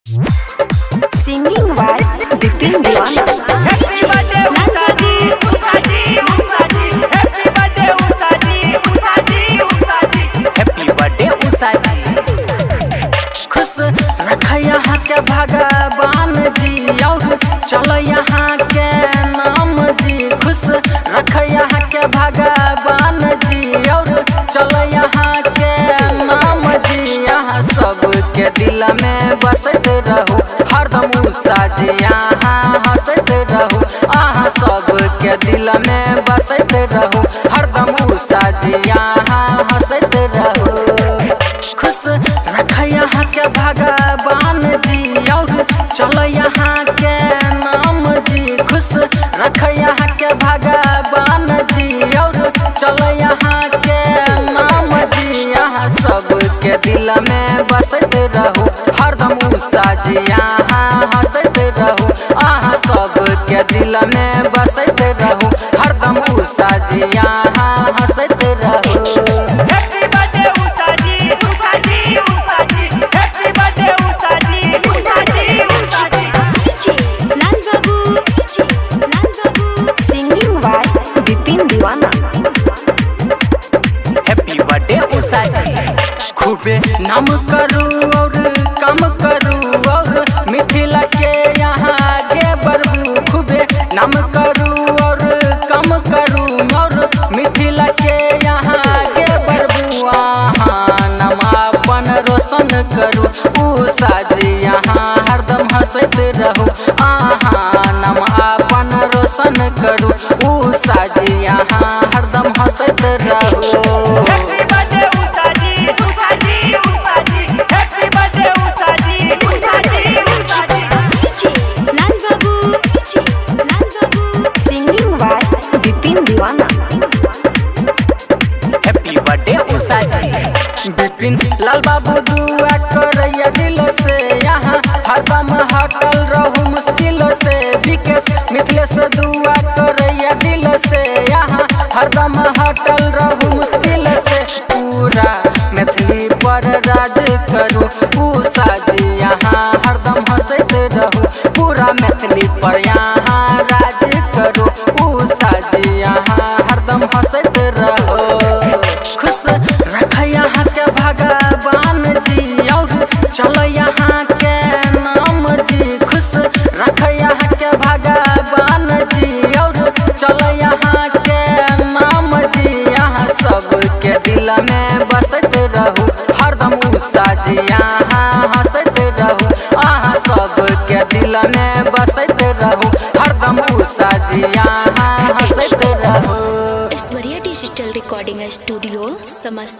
Singing by Bipin Diwana. Happy birthday Usadi, Usadi, Usadi. Happy birthday Usadi, Usadi, Usadi. Happy birthday Usadi. खुश रख यहाँ के भगवान जी और चल यहाँ के नाम जी। खुश रख यहाँ के भगवान जी और चल यहाँ के नाम जी। यहाँ सबके दिल में बसते रहो हरदम उषा जी यहाँ हंसते रहो। यहाँ सबके दिल में बसते रहो हरदम उषा जी यहाँ हंसते रहो। खुश रख यहाँ के भगवान जी और चल यहाँ के नाम जी। खुश रख यहाँ के भगवान जी और चल यहाँ के नाम जी। यहाँ सबके दिल में बसते रहो हरदम उषा जी यहाँ हंसते रहो। यहाँ सबके दिल में बसते रहो हरदम उषा जी यहाँ हंसते रहो। Happy birthday Usadi, Usadi, Usadi. Happy birthday Usadi, Usadi, Usadi. Lal Babu. Singing by Bipin Diwana. Happy birthday Usadi. खूबे नाम करूँ और काम करूँ और मिथिला के यहाँ आगे बढ़ूँ। खूबे नाम करूँ और काम करूँ और मिथिला के यहाँ आगे बढ़ूँ। नाम अपन रोशन करूँ उषा जी यहाँ हरदम हंसते रहो। नाम अपन रोशन करूँ उषा जी यहाँ हरदम हंसते रहो। Happy birthday Usadi, Usadi, Usadi. Happy birthday Usadi, Usadi, Usadi. Lal Babu. Singing by Bipin Diwana. Happy birthday Usadi. Bipin लाल बाबू दुआ करैया दिल से यहाँ हरदम हटल रहू मुश्किल से। विकेश मिथिलेश दुआ करैया दिल से यहाँ हरदम हटल रहू मुश्किल से। पूरा मैथिली पर राज करू उषा जी यहाँ हरदम हंसते रहू। पूरा मैथिली पर यहाँ राज करू उषा जी यहाँ हरदम हंसते रहो। खुश रख यहाँ के भगवान जी और चल यहाँ के नाम जी। खुश रख यहाँ के भगवान जी और चल यहाँ के नाम जी। यहाँ सबके दिल में बसते रहो हरदम उषा जी यहाँ हंसते रहो। यहाँ सबके दिल में बसते रहो हरदम उषा जी यहाँ हंसते रहो। ऐश्वर्या डिजिटल रिकॉर्डिंग स्टूडियो समस्त